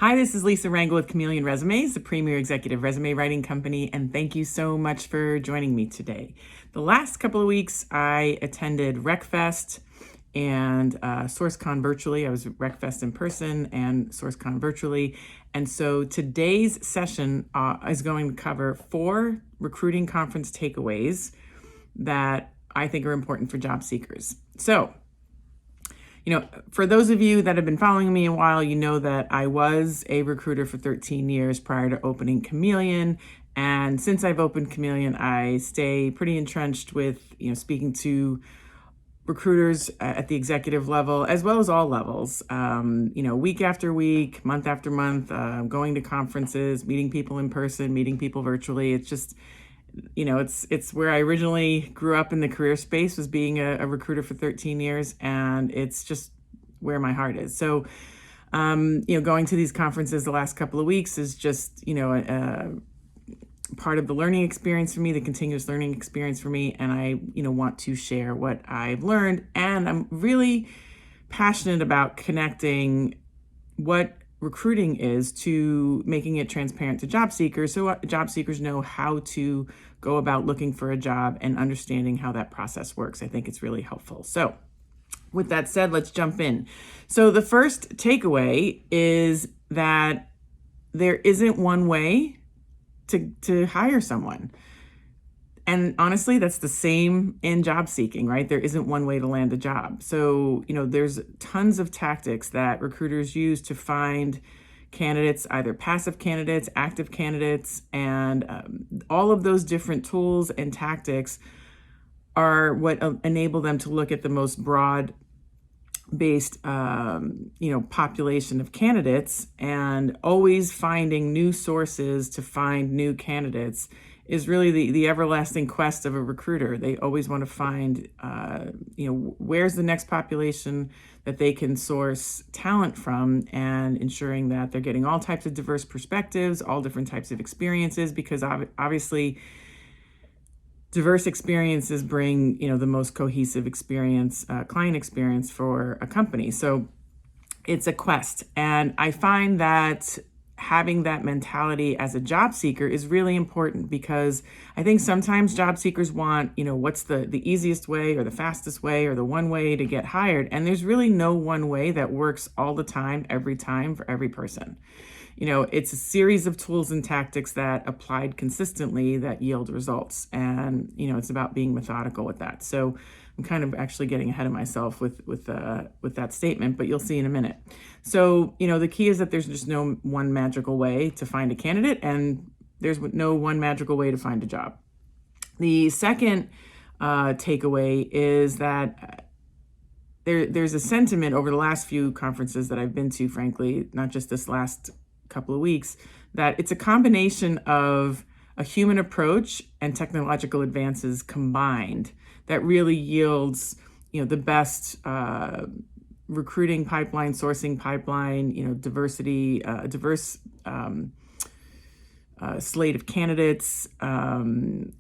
Hi, this is Lisa Rangel with Chameleon Resumes, the premier executive resume writing company, and thank you so much for joining me today. The last couple of weeks, I attended RecFest and SourceCon virtually. I was at RecFest in person and SourceCon virtually. And so today's session is going to cover 4 recruiting conference takeaways that I think are important for job seekers. So, for those of you that have been following me a while, you know that I was a recruiter for 13 years prior to opening Chameleon. And since I've opened Chameleon, I stay pretty entrenched with, speaking to recruiters at the executive level, as well as all levels, week after week, month after month, going to conferences, meeting people in person, meeting people virtually. It's just, it's where I originally grew up in the career space, was being a recruiter for 13 years, and it's just where my heart is. So, going to these conferences the last couple of weeks is just, part of the learning experience for me, the continuous learning experience for me, and I, want to share what I've learned, and I'm really passionate about connecting what recruiting is to making it transparent to job seekers, so job seekers know how to go about looking for a job and understanding how that process works. I think it's really helpful. So with that said, let's jump in. So the first takeaway is that there isn't one way to hire someone. And honestly, that's the same in job seeking, right? There isn't one way to land a job. So, there's tons of tactics that recruiters use to find candidates, either passive candidates, active candidates, and all of those different tools and tactics are what enable them to look at the most broad based, population of candidates, and always finding new sources to find new candidates is really the everlasting quest of a recruiter. They always want to find, where's the next population that they can source talent from, and ensuring that they're getting all types of diverse perspectives, all different types of experiences, because obviously diverse experiences bring, the most cohesive experience, client experience for a company. So it's a quest. And I find that having that mentality as a job seeker is really important, because I think sometimes job seekers want, what's the easiest way or the fastest way or the one way to get hired. And there's really no one way that works all the time, every time, for every person. It's a series of tools and tactics that applied consistently that yield results. And, it's about being methodical with that. So I'm kind of actually getting ahead of myself with that statement, but you'll see in a minute. So, the key is that there's just no one magical way to find a candidate, and there's no one magical way to find a job. The second takeaway is that there's a sentiment over the last few conferences that I've been to, frankly, not just this last couple of weeks, that it's a combination of a human approach and technological advances combined that really yields, the best recruiting pipeline, sourcing pipeline, diversity, diverse slate of candidates.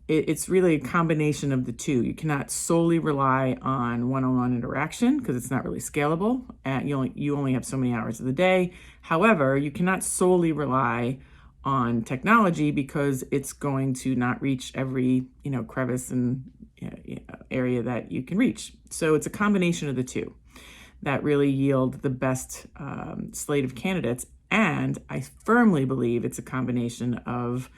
It's really a combination of the two. You cannot solely rely on one-on-one interaction, because it's not really scalable. You only have so many hours of the day. However, you cannot solely rely on technology, because it's going to not reach every, crevice and area that you can reach. So it's a combination of the two that really yield the best slate of candidates. And I firmly believe it's a combination of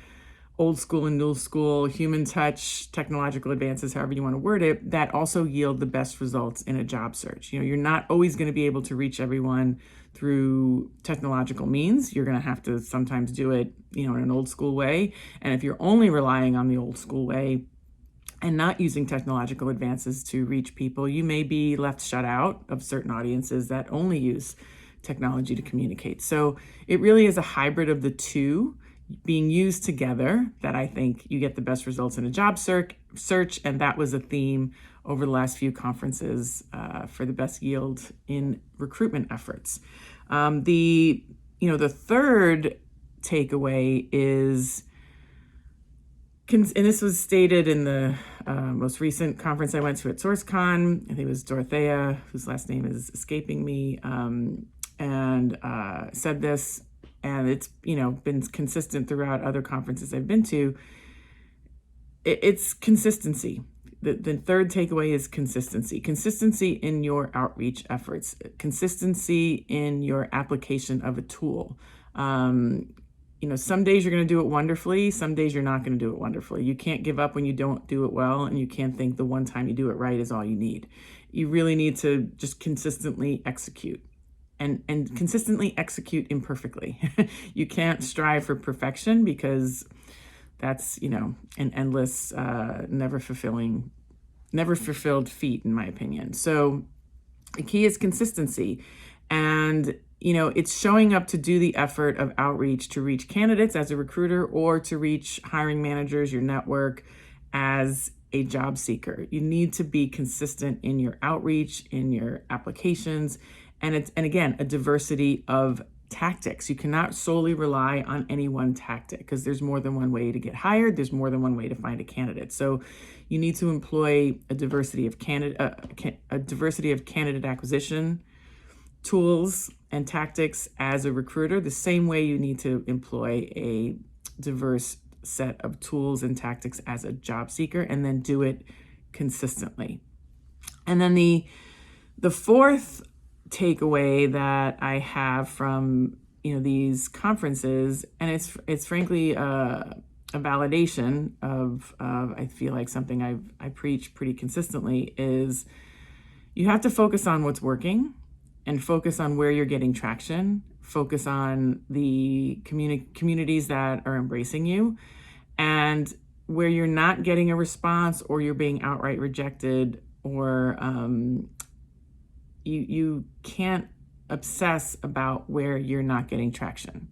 old school and new school, human touch, technological advances, however you want to word it, that also yield the best results in a job search. You're not always going to be able to reach everyone through technological means. You're going to have to sometimes do it, in an old school way. And if you're only relying on the old school way and not using technological advances to reach people, you may be left shut out of certain audiences that only use technology to communicate. So it really is a hybrid of the two being used together that I think you get the best results in a job search. And that was a theme over the last few conferences for the best yield in recruitment efforts. The third takeaway is, and this was stated in the most recent conference I went to at SourceCon. I think it was Dorothea, whose last name is escaping me, and said this, and it's, been consistent throughout other conferences I've been to, it's consistency. The third takeaway is consistency. Consistency in your outreach efforts, consistency in your application of a tool. Some days you're going to do it wonderfully. Some days you're not going to do it wonderfully. You can't give up when you don't do it well, and you can't think the one time you do it right is all you need. You really need to just consistently execute and consistently execute imperfectly. You can't strive for perfection because that's, an endless, never fulfilled feat, in my opinion. So the key is consistency. And, it's showing up to do the effort of outreach to reach candidates as a recruiter or to reach hiring managers, your network, as a job seeker. You need to be consistent in your outreach, in your applications, and again, a diversity of tactics. You cannot solely rely on any one tactic because there's more than one way to get hired. There's more than one way to find a candidate. So you need to employ a diversity of candidate acquisition tools and tactics as a recruiter, the same way you need to employ a diverse set of tools and tactics as a job seeker, and then do it consistently. And then the fourth takeaway that I have from these conferences, and it's frankly a validation of I feel like something I preach pretty consistently, is you have to focus on what's working and focus on where you're getting traction, focus on the communities that are embracing you, and where you're not getting a response or you're being outright rejected, or you can't obsess about where you're not getting traction.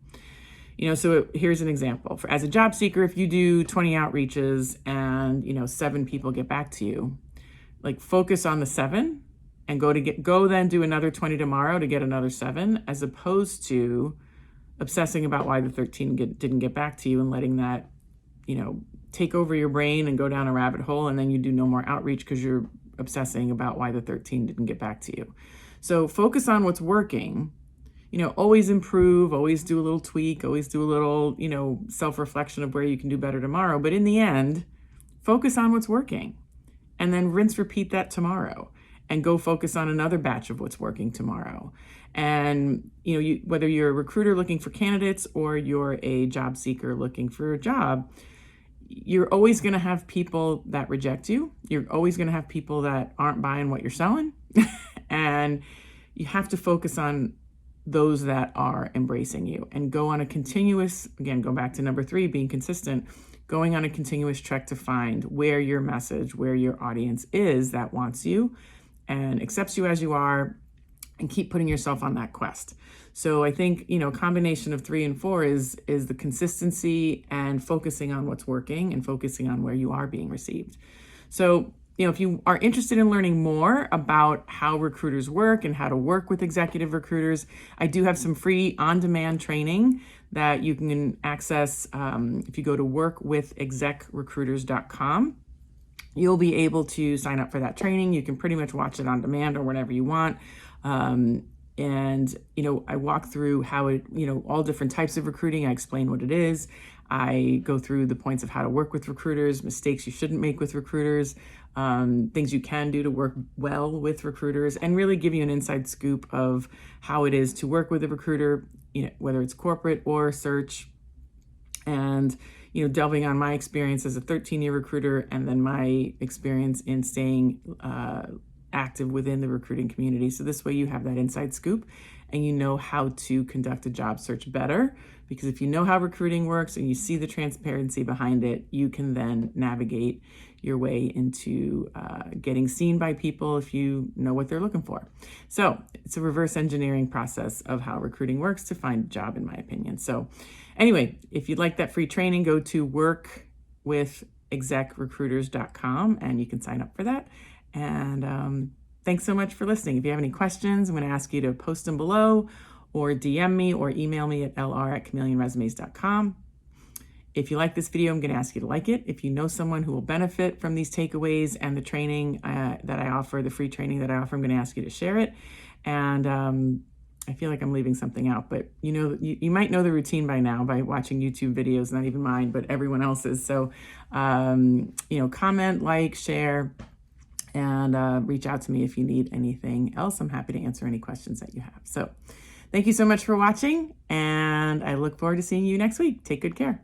So here's an example. As a job seeker, if you do 20 outreaches and 7 people get back to you, like focus on the 7 and go then do another 20 tomorrow to get another 7, as opposed to obsessing about why the 13 didn't get back to you and letting that, take over your brain and go down a rabbit hole, and then you do no more outreach because you're obsessing about why the 13 didn't get back to you. So focus on what's working, always improve, always do a little tweak, always do a little, self-reflection of where you can do better tomorrow. But in the end, focus on what's working, and then rinse, repeat that tomorrow, and go focus on another batch of what's working tomorrow. And, whether you're a recruiter looking for candidates or you're a job seeker looking for a job, you're always going to have people that reject you. You're always going to have people that aren't buying what you're selling. And you have to focus on those that are embracing you and go on a continuous, again, go back to number 3, being consistent, going on a continuous trek to find where your message, where your audience is that wants you and accepts you as you are, and keep putting yourself on that quest. So I think, a combination of 3 and 4 is the consistency and focusing on what's working and focusing on where you are being received. So, if you are interested in learning more about how recruiters work and how to work with executive recruiters, I do have some free on-demand training that you can access if you go to workwithexecrecruiters.com. You'll be able to sign up for that training. You can pretty much watch it on demand or whenever you want. And, I walk through how it, all different types of recruiting. I explain what it is. I go through the points of how to work with recruiters, mistakes you shouldn't make with recruiters, things you can do to work well with recruiters, and really give you an inside scoop of how it is to work with a recruiter, whether it's corporate or search, and, delving on my experience as a 13-year recruiter, and then my experience in staying active within the recruiting community. So this way you have that inside scoop and you know how to conduct a job search better, because if you know how recruiting works and you see the transparency behind it, you can then navigate your way into getting seen by people if you know what they're looking for. So it's a reverse engineering process of how recruiting works to find a job, in my opinion. So anyway, if you'd like that free training, go to workwithexecrecruiters.com and you can sign up for that. And thanks so much for listening. If you have any questions, I'm going to ask you to post them below or DM me or email me at lr@chameleonresumes.com. If you like this video, I'm going to ask you to like it. If you know someone who will benefit from these takeaways and the training that I offer, the free training that I offer, I'm going to ask you to share it. And I feel like I'm leaving something out, but you might know the routine by now by watching YouTube videos, not even mine, but everyone else's. So, comment, like, share, and reach out to me if you need anything else. I'm happy to answer any questions that you have. So thank you so much for watching, and I look forward to seeing you next week. Take good care.